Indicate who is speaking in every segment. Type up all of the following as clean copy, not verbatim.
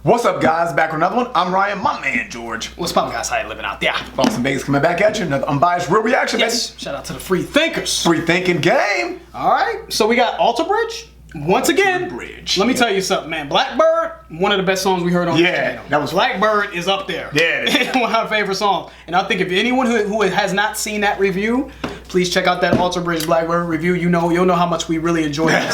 Speaker 1: What's up, guys? Back with another one. I'm Ryan, my man George.
Speaker 2: What's poppin', guys? How you living out there?
Speaker 1: Boston Vegas coming back at you. Another unbiased real reaction,
Speaker 2: Yes.
Speaker 1: baby.
Speaker 2: Shout out to the free thinkers.
Speaker 1: Free thinking game.
Speaker 2: All right. So we got Alter Bridge. Once again,
Speaker 1: Bridge.
Speaker 2: let me tell you something, man. Blackbird, one of the best songs we heard on this channel.
Speaker 1: that was
Speaker 2: Blackbird is up there.
Speaker 1: Yeah, it is.
Speaker 2: One of our favorite songs. And I think if anyone who has not seen that review, please check out that Alter Bridge Blackbird review. You'll know how much we really enjoyed that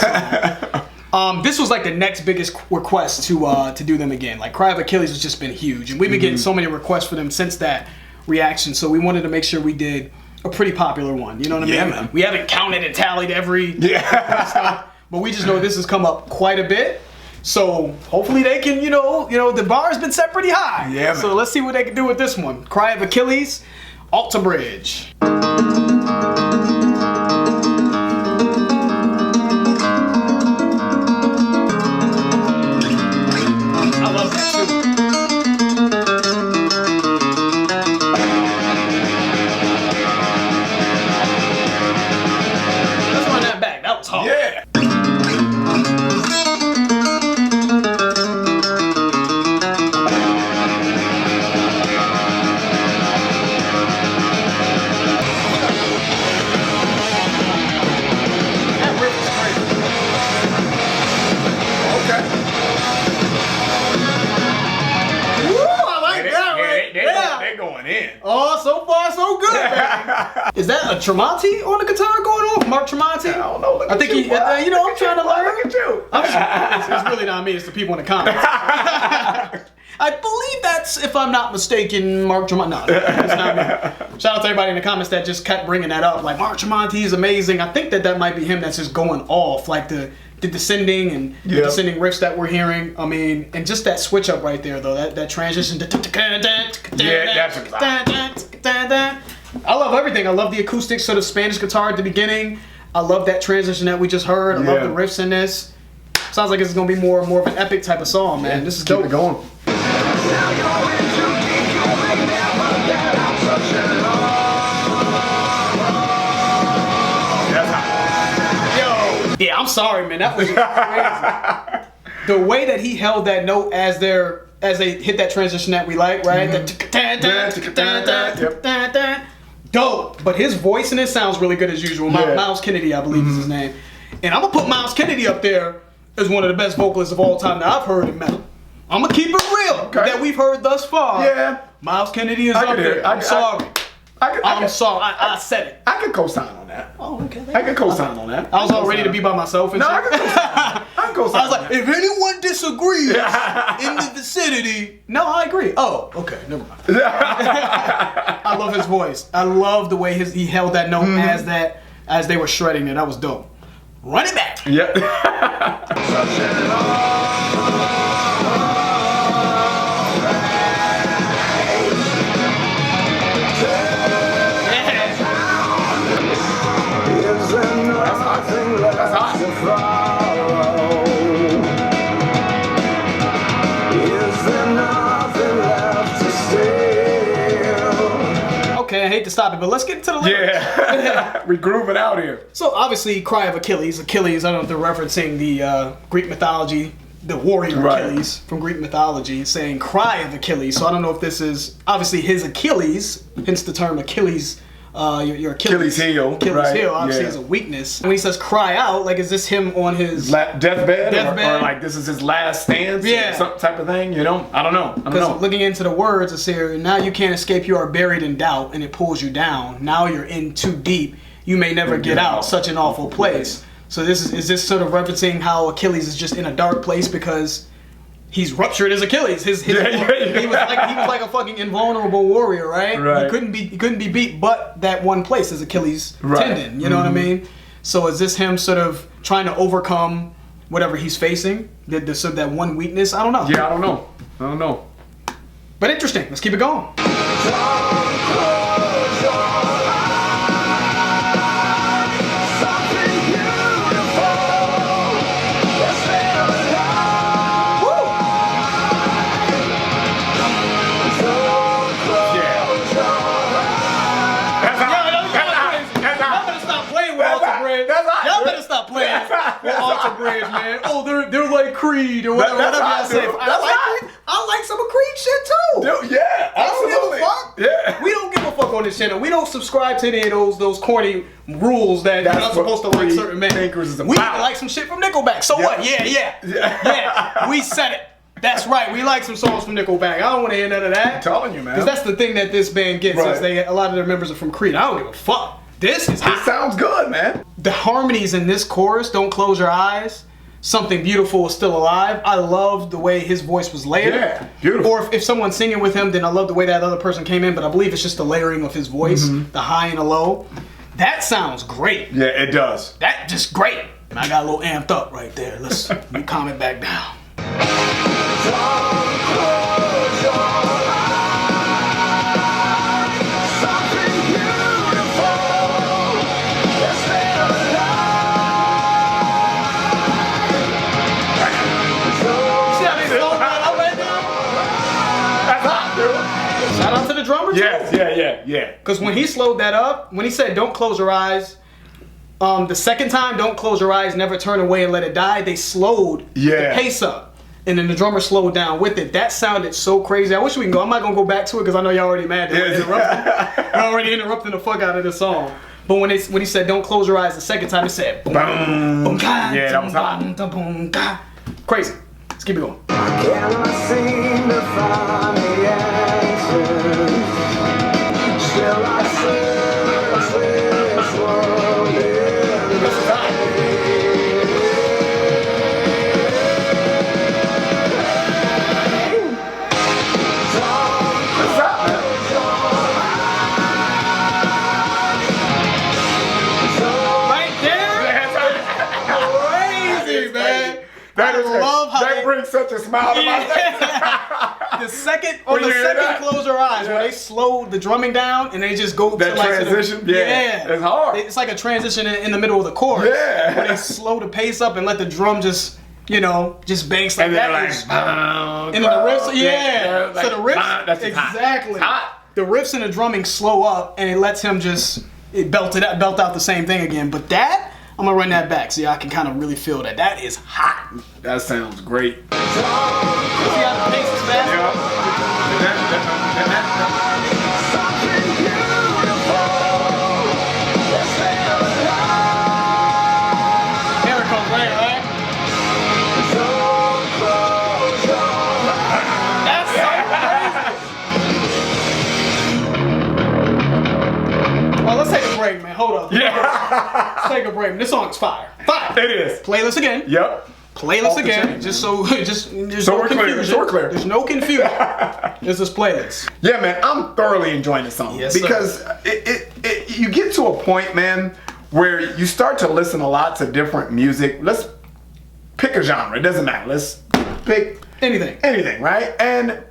Speaker 2: song. This was like the next biggest request to do them again. Like Cry of Achilles has just been huge, and we've been getting so many requests for them since that reaction. So we wanted to make sure we did a pretty popular one. You know what I mean?
Speaker 1: Yeah, man.
Speaker 2: We haven't counted and tallied every stuff, but we just know this has come up quite a bit. So hopefully they can, you know, the bar's been set pretty high.
Speaker 1: Yeah, man.
Speaker 2: So let's see what they can do with this one. Cry of Achilles, Alter Bridge.
Speaker 1: Yeah. They're going in.
Speaker 2: Oh, so far so good, man. Is that a Tremonti on the guitar going on? Mark Tremonti?
Speaker 1: I don't know.
Speaker 2: I think he, I'm trying to learn.
Speaker 1: Look at you.
Speaker 2: It's really not me, it's the people in the comments. I believe that's, if I'm not mistaken, Mark Tremonti. No, it's not me. Shout out to everybody in the comments that just kept bringing that up. Like, Mark Tremonti is amazing. I think that might be him that's just going off. Like the descending and the descending riffs that we're hearing. I mean, and just that switch up right there, though. That transition.
Speaker 1: Yeah, that's
Speaker 2: I love everything. I love the acoustic sort of Spanish guitar at the beginning. I love that transition that we just heard. I love the riffs in this. Sounds like it's gonna be more of an epic type of song, man.
Speaker 1: Yeah,
Speaker 2: this is dope.
Speaker 1: Keep it going.
Speaker 2: Yeah, I'm sorry, man. That was crazy. The way that he held that note as they hit that transition that we like, right? Dope. But his voice in it sounds really good as usual. Miles Kennedy, I believe is his name. And I'm gonna put Miles Kennedy up there as one of the best vocalists of all time that I've heard in metal. I'm gonna keep it real that we've heard thus far.
Speaker 1: Yeah.
Speaker 2: Miles Kennedy is up there. I'm sorry. I'm sorry. I said it.
Speaker 1: I can co-sign on that.
Speaker 2: Oh, okay.
Speaker 1: I can co-sign on that.
Speaker 2: I was all ready to be by myself. And
Speaker 1: no, I can co-sign. I can co-sign.
Speaker 2: I was like, if anyone disagrees in the vicinity, no, I agree. Oh, okay, never mind. I love his voice. I love the way he held that note as they were shredding it. That was dope. Run it back.
Speaker 1: Yep.
Speaker 2: Okay, I hate to stop it, but let's get into the lyrics.
Speaker 1: Yeah, we grooving out here.
Speaker 2: So obviously, Cry of Achilles. Achilles, I don't know if they're referencing the Greek mythology, the warrior Achilles from Greek mythology, saying Cry of Achilles. So I don't know if this is obviously his Achilles, hence the term Achilles. Your Achilles
Speaker 1: heel.
Speaker 2: Achilles heel, obviously, is a weakness. When he says cry out, like, is this him on his
Speaker 1: deathbed? Or like this is his last stance?
Speaker 2: Yeah.
Speaker 1: Some type of thing, you know? I don't know.
Speaker 2: Because looking into the words, it's here, now you can't escape, you are buried in doubt, and it pulls you down. Now you're in too deep, you may never get out, such an awful place. So is this sort of referencing how Achilles is just in a dark place because he's ruptured his Achilles. He was like a fucking invulnerable warrior, right? He couldn't be beat, but that one place is Achilles' tendon. You know what I mean? So is this him sort of trying to overcome whatever he's facing? That one weakness? I don't know.
Speaker 1: Yeah, I don't know.
Speaker 2: But interesting. Let's keep it going. Alter Bridge, man. Oh, they're like Creed or whatever y'all say.
Speaker 1: That's Yeah,
Speaker 2: I don't
Speaker 1: absolutely.
Speaker 2: give a fuck.
Speaker 1: Yeah.
Speaker 2: We don't give a fuck on this channel. We don't subscribe to any of those corny rules that you're
Speaker 1: That's
Speaker 2: not supposed to
Speaker 1: what
Speaker 2: like
Speaker 1: free
Speaker 2: certain men.
Speaker 1: thinkers is
Speaker 2: We
Speaker 1: about.
Speaker 2: like some shit from Nickelback. So what? Yeah. We said it. That's right. We like some songs from Nickelback. I don't want to hear none of that.
Speaker 1: I'm telling you, man.
Speaker 2: Because that's the thing that this band gets.
Speaker 1: Right.
Speaker 2: Is a lot of their members are from Creed. I don't give a fuck. This is
Speaker 1: It
Speaker 2: hot.
Speaker 1: sounds good, man.
Speaker 2: The harmonies in this chorus, Don't Close Your Eyes, Something Beautiful is Still Alive. I love the way his voice was layered.
Speaker 1: Yeah, beautiful.
Speaker 2: Or if someone's singing with him, then I love the way that other person came in, but I believe it's just the layering of his voice, the high and the low. That sounds great.
Speaker 1: Yeah, it does.
Speaker 2: That just great. And I got a little amped up right there. Let me calm it back down. Shout out to the drummer too.
Speaker 1: Yeah.
Speaker 2: Because when he slowed that up, when he said "Don't close your eyes," the second time "Don't close your eyes, never turn away and let it die," they slowed the pace up, and then the drummer slowed down with it. That sounded so crazy. I wish we can go. I'm not gonna go back to it because I know y'all already mad. You're already interrupting the fuck out of this song. But when he said "Don't close your eyes" the second time, it said boom, boom,
Speaker 1: Yeah, that was hot.
Speaker 2: boom, crazy. Let's keep it going.
Speaker 3: I cannot seem to find the answers. Still I search this world in
Speaker 2: Right there, crazy man.
Speaker 1: That brings such a smile to my face.
Speaker 2: The second
Speaker 1: When you hear that?
Speaker 2: close your eyes,
Speaker 1: Yeah.
Speaker 2: when they slow the drumming down and they just go
Speaker 1: That
Speaker 2: to like
Speaker 1: transition? Yeah. It's hard.
Speaker 2: It's like a transition in the middle of the chorus.
Speaker 1: Yeah.
Speaker 2: When they slow the pace up and let the drum just banks like
Speaker 1: And
Speaker 2: that.
Speaker 1: then
Speaker 2: is-
Speaker 1: like,
Speaker 2: and then the riffs,
Speaker 1: yeah,
Speaker 2: so the riffs,
Speaker 1: that's just hot.
Speaker 2: exactly.
Speaker 1: It's hot.
Speaker 2: The riffs and the drumming slow up and it lets him belt out the same thing again. But that, I'm gonna run that back so y'all can kind of really feel that. That is hot.
Speaker 1: That sounds great.
Speaker 2: See how the pace is fast? Here it comes, right? That's so crazy. Well, let's take a break, man. Hold up.
Speaker 1: Yeah.
Speaker 2: Let's take a break. This song's fire. Fire.
Speaker 1: It is.
Speaker 2: Playlist again.
Speaker 1: Yep.
Speaker 2: Playlist
Speaker 1: Off the
Speaker 2: again.
Speaker 1: chain,
Speaker 2: Just
Speaker 1: man.
Speaker 2: there's
Speaker 1: So
Speaker 2: no
Speaker 1: we're clear.
Speaker 2: confusion.
Speaker 1: So we're clear.
Speaker 2: There's no confusion. This is playlist.
Speaker 1: Yeah, man, I'm thoroughly enjoying this song
Speaker 2: Yes, sir.
Speaker 1: because you get to a point, man, where you start to listen a lot to different music. Let's pick a genre. It doesn't matter. Let's pick
Speaker 2: Anything.
Speaker 1: right? And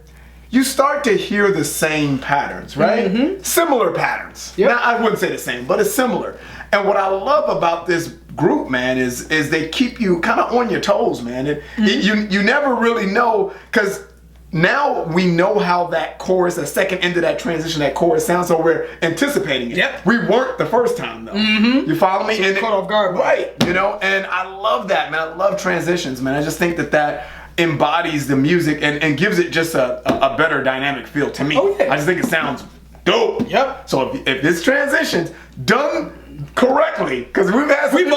Speaker 1: you start to hear the same patterns, right? Similar patterns.
Speaker 2: Yep.
Speaker 1: Now, I wouldn't say the same, but it's similar. And what I love about this group, man, is they keep you kind of on your toes, man. You never really know, because now we know how that chorus, the second end of that transition, that chorus sounds, so we're anticipating it.
Speaker 2: Yep.
Speaker 1: We weren't the first time, though. You follow me?
Speaker 2: So you're caught off guard by it.
Speaker 1: Right, and I love that, man. I love transitions, man. I just think that embodies the music and gives it just a better dynamic feel to me.
Speaker 2: Oh, yeah.
Speaker 1: I just think it sounds dope.
Speaker 2: Yep.
Speaker 1: So if this transition's done correctly, because we've had some people,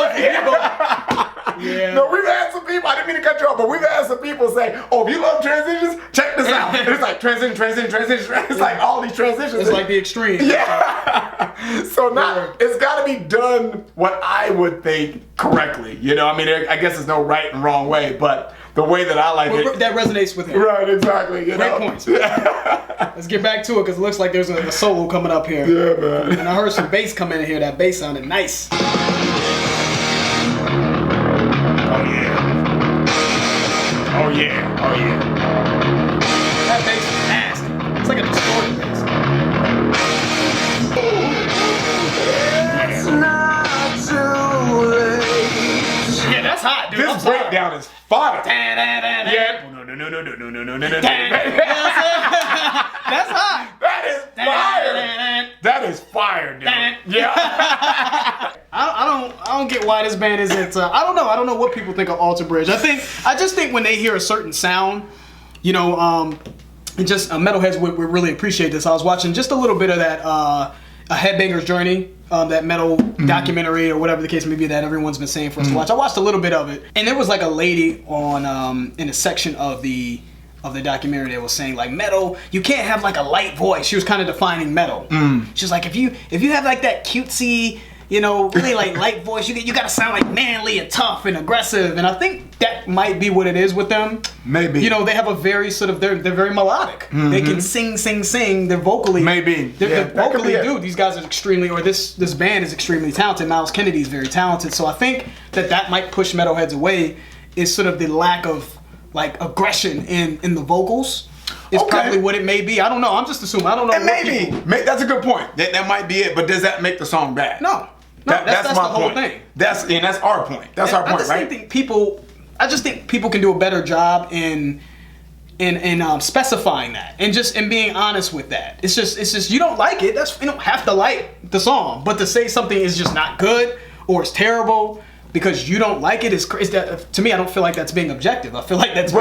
Speaker 2: Yeah.
Speaker 1: No, we've had some people, I didn't mean to cut you off, but we've had some people say, oh, if you love transitions, check this out. And it's like transition. It's like all these transitions.
Speaker 2: It's like the extreme.
Speaker 1: Yeah. So now it's got to be done what I would think correctly. I mean, I guess there's no right and wrong way, but the way that I like it.
Speaker 2: That resonates with him.
Speaker 1: Right, exactly.
Speaker 2: Great points. Let's get back to it because it looks like there's a solo coming up here.
Speaker 1: Yeah, man.
Speaker 2: And I heard some bass come in here. That bass sounded nice.
Speaker 1: Oh, yeah. Oh, yeah. Oh, yeah.
Speaker 2: That bass is nasty. It's like a distorted bass.
Speaker 3: It's not too late.
Speaker 2: Yeah, that's hot, dude. I'm
Speaker 1: This
Speaker 2: sorry.
Speaker 1: breakdown is fire.
Speaker 2: Yeah.
Speaker 1: Yeah. No.
Speaker 2: That's hot.
Speaker 1: That is fire. That is fire, dude. Yeah.
Speaker 2: I don't get why this band isn't. I don't know what people think of Alter Bridge. I just think when they hear a certain sound, and just metalheads would really appreciate this. I was watching just a little bit of that A Headbanger's Journey, that metal documentary or whatever the case may be that everyone's been saying for us to watch. I watched a little bit of it, and there was like a lady on in a section of the documentary that was saying like metal, you can't have like a light voice. She was kind of defining metal. She was like, if you have like that cutesy, you know, really like light voice, you gotta sound like manly and tough and aggressive. And I think that might be what it is with them.
Speaker 1: Maybe.
Speaker 2: You know, they have a very sort of, they're very melodic. They can sing. They're vocally.
Speaker 1: Maybe.
Speaker 2: They're vocally, dude, these guys are extremely, or this band is extremely talented. Miles Kennedy is very talented. So I think that might push metalheads away, is sort of the lack of like aggression in the vocals. Is probably what it may be. I don't know. I'm just assuming. I don't know.
Speaker 1: And maybe that's a good point. That might be it. But does that make the song bad?
Speaker 2: No.
Speaker 1: That's
Speaker 2: my
Speaker 1: the
Speaker 2: whole
Speaker 1: point.
Speaker 2: thing.
Speaker 1: That's our point. That's our point, right?
Speaker 2: I just think people can do a better job in specifying that and being honest with that. It's just you don't like it. You don't have to like the song, but to say something is just not good or it's terrible because you don't like it is that, to me. I don't feel like that's being objective. I feel like that's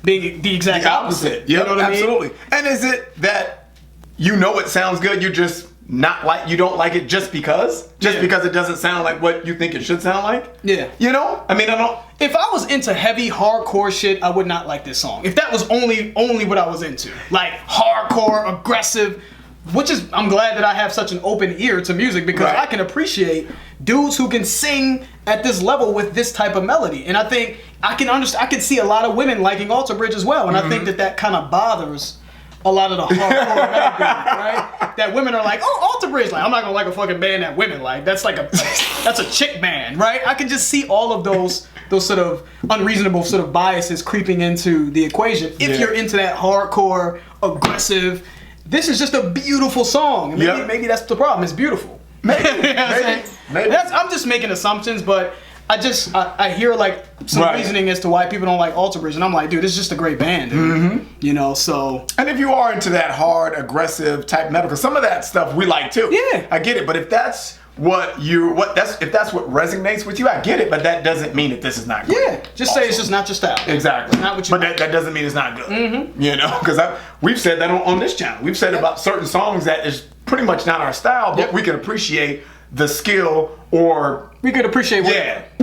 Speaker 2: being the exact opposite.
Speaker 1: Yeah,
Speaker 2: you know what
Speaker 1: absolutely.
Speaker 2: I mean?
Speaker 1: And is it that you know it sounds good, you just you don't like it just because it doesn't sound like what you think it should sound like? Yeah. You know? I mean, I don't.
Speaker 2: If I was into heavy hardcore shit, I would not like this song. If that was only what I was into, like hardcore, aggressive, which is, I'm glad that I have such an open ear to music because I can appreciate dudes who can sing at this level with this type of melody. And I think I can see a lot of women liking Alter Bridge as well. And I think that kind of bothers a lot of the hardcore metal bands, right? That women are like, oh, Alter Bridge, like I'm not gonna like a fucking band that women like. That's that's a chick band, right? I can just see all of those sort of unreasonable sort of biases creeping into the equation. If you're into that hardcore, aggressive, this is just a beautiful song. Maybe that's the problem. It's beautiful.
Speaker 1: Maybe.
Speaker 2: I'm just making assumptions, but I hear like some reasoning as to why people don't like Alter Bridge, and I'm like, dude, it's just a great band, dude. You know, so.
Speaker 1: And if you are into that hard, aggressive type metal, because some of that stuff we like too. Yeah, I get it. But if that's if that's what resonates with you, I get it. But that doesn't mean that this is not good.
Speaker 2: Yeah, just say it's just not your style.
Speaker 1: Exactly.
Speaker 2: Not what you.
Speaker 1: But that doesn't mean it's not good. You know, because we've said that on this channel. We've said about certain songs that is pretty much not our style, but we can appreciate the skill, or
Speaker 2: we could appreciate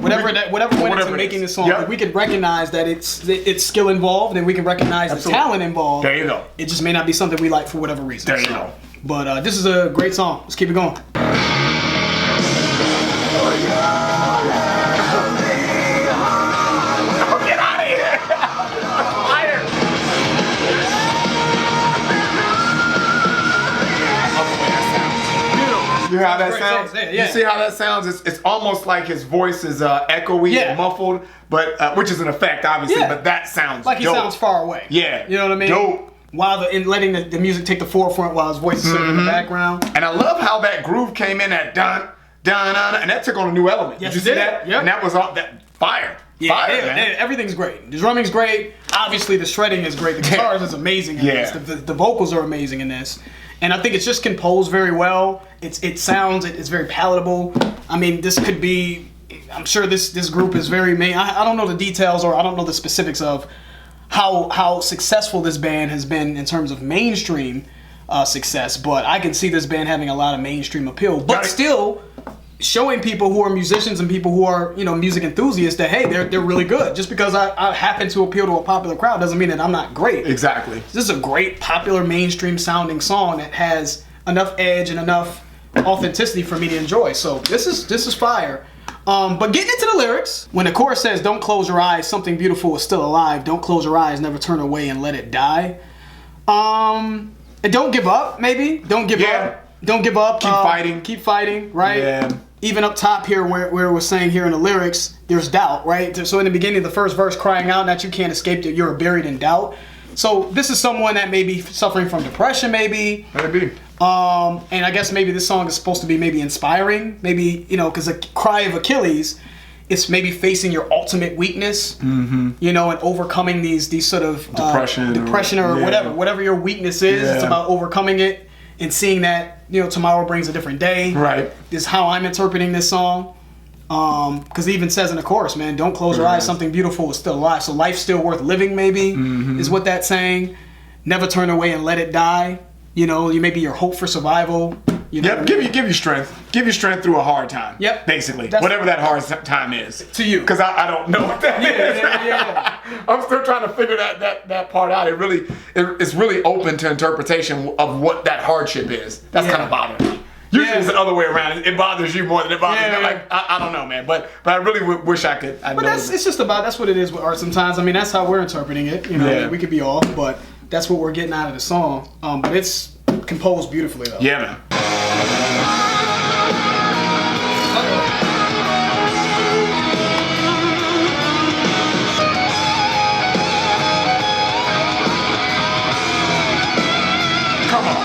Speaker 2: whatever went into making this song. Like we could recognize that it's skill involved, and we can recognize the talent involved.
Speaker 1: There you go.
Speaker 2: It just may not be something we like for whatever reason.
Speaker 1: There you go.
Speaker 2: But this is a great song. Let's keep it going.
Speaker 1: You hear how that sounds? You see how that sounds? It's almost like his voice is echoey and muffled, but which is an effect, obviously. But that sounds
Speaker 2: like he sounds far away.
Speaker 1: Yeah,
Speaker 2: you know what I mean.
Speaker 1: Dope.
Speaker 2: While letting the music take the forefront while his voice is sitting in the background.
Speaker 1: And I love how that groove came in at dun dun dun, and that took on a new element.
Speaker 2: Yes,
Speaker 1: did you see that?
Speaker 2: Yep.
Speaker 1: And that was all that fire.
Speaker 2: Yeah,
Speaker 1: fire, man.
Speaker 2: Everything's great. The drumming's great. Obviously, the shredding is great. The guitars is amazing in this. The vocals are amazing in this. And I think it's just composed very well. It's very palatable. I mean, this could be. I'm sure this group is very main. I don't know the details or I don't know the specifics of how successful this band has been in terms of mainstream success. But I can see this band having a lot of mainstream appeal. But still showing people who are musicians and people who are music enthusiasts that hey, they're really good. Just because I happen to appeal to a popular crowd doesn't mean that I'm not great.
Speaker 1: Exactly.
Speaker 2: This is a great popular mainstream sounding song that has enough edge and enough authenticity for me to enjoy. So this is fire. But getting into the lyrics, when the chorus says, "Don't close your eyes, something beautiful is still alive. Don't close your eyes, never turn away and let it die." And don't give up. Maybe don't give up. Don't give up. Keep fighting. Right.
Speaker 1: Yeah.
Speaker 2: Even up top here where it was saying here in the lyrics, there's doubt, right? So in the beginning, the first verse crying out that you can't escape that you're buried in doubt. So this is someone that may be suffering from depression, maybe.
Speaker 1: Maybe.
Speaker 2: And I guess maybe this song is supposed to be maybe inspiring. Maybe, because the cry of Achilles, it's maybe facing your ultimate weakness, and overcoming these sort of depression or whatever your weakness is. It's about overcoming it and seeing that, tomorrow brings a different day.
Speaker 1: Right.
Speaker 2: Is how I'm interpreting this song. Because it even says in the chorus, man, don't close your eyes, something beautiful is still alive. So life's still worth living, maybe, is what that's saying. Never turn away and let it die. You know, you may be your hope for survival. You know,
Speaker 1: Yep, give you strength. Give you strength through a hard time.
Speaker 2: Yep.
Speaker 1: Basically.
Speaker 2: That's-
Speaker 1: Whatever that hard time is.
Speaker 2: To you.
Speaker 1: Because I don't know what that is.
Speaker 2: Yeah.
Speaker 1: I'm still trying to figure that part out. It's really open to interpretation of what that hardship is. That's kind of bothering me. Usually it's the other way around. It bothers you more than it bothers me. Like I don't know, man. But I really wish I could.
Speaker 2: But it's just about, that's what it is with art sometimes. I mean, that's how we're interpreting it. You know, we could be off, but that's what we're getting out of the song. But it's composed beautifully though.
Speaker 1: Yeah, man. Come on.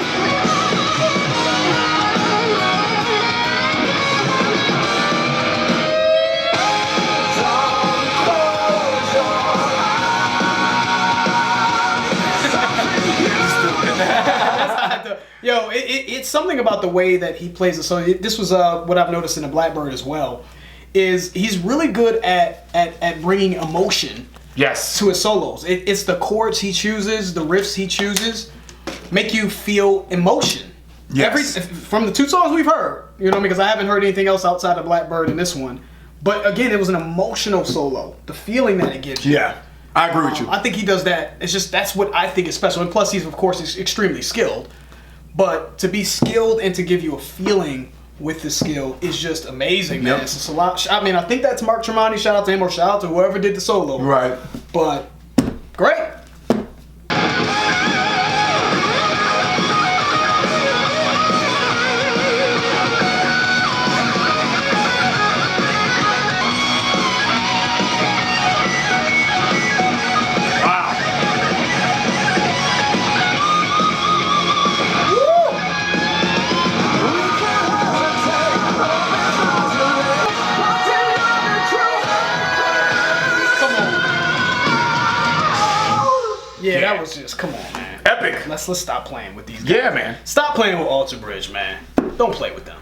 Speaker 2: Yo, it's something about the way that he plays the song. This was what I've noticed in the Blackbird as well. Is he's really good at bringing emotion.
Speaker 1: Yes.
Speaker 2: To his solos. It's the chords he chooses, the riffs he chooses, make you feel emotion.
Speaker 1: Yes.
Speaker 2: From the two songs we've heard, you know, because I haven't heard anything else outside of Blackbird in this one. But again, it was an emotional solo. The feeling that it gives you.
Speaker 1: Yeah. I agree with you.
Speaker 2: I think he does that. It's just, that's what I think is special. And plus, he's of course extremely skilled. But to be skilled and to give you a feeling with the skill is just amazing, man.
Speaker 1: Yep.
Speaker 2: It's a lot. I mean, I think that's Mark Tremonti. Shout out to him, or shout out to whoever did the solo.
Speaker 1: Right.
Speaker 2: But great. Yeah, that was just, come on, man.
Speaker 1: Epic.
Speaker 2: Let's stop playing with these guys.
Speaker 1: Yeah, man.
Speaker 2: Stop playing with Alter Bridge, man. Don't play with them.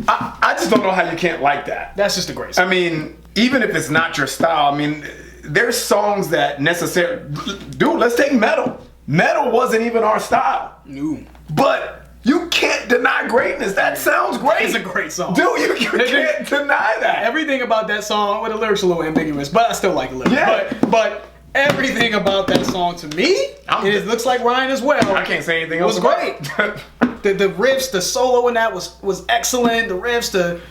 Speaker 1: I just don't know how you can't like that.
Speaker 2: That's just a great song.
Speaker 1: I mean, even if it's not your style, I mean, there's songs that necessarily... Dude, let's take Metal. Metal wasn't even our style.
Speaker 2: No.
Speaker 1: But you can't deny greatness. That sounds great.
Speaker 2: It's a great song.
Speaker 1: Dude, you can't deny that.
Speaker 2: Everything about that song, well, the lyrics are a little ambiguous, but I still like the lyrics.
Speaker 1: Yeah.
Speaker 2: But everything about that song to me, it looks like Ryan as well.
Speaker 1: I can't say anything else.
Speaker 2: Was great. The riffs, the solo in that was excellent. The riffs, the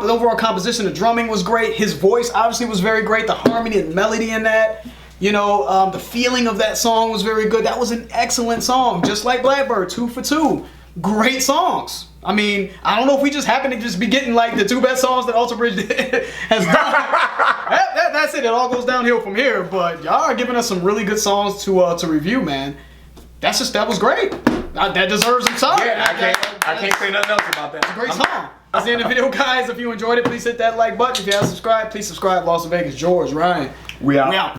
Speaker 2: overall composition, the drumming was great. His voice obviously was very great. The harmony and melody in that, you know, the feeling of that song was very good. That was an excellent song, just like Blackbird, 2 for 2. Great songs. I mean, I don't know if we just happen to just be getting like the two best songs that Alter Bridge has done. That's it. It all goes downhill from here. But y'all are giving us some really good songs to review, man. That was great. That deserves some time.
Speaker 1: Yeah, I can't say nothing else about that.
Speaker 2: Great song. That's the end of the video, guys. If you enjoyed it, please hit that like button. If you haven't subscribed, please subscribe. Las Vegas, George, Ryan.
Speaker 1: We out.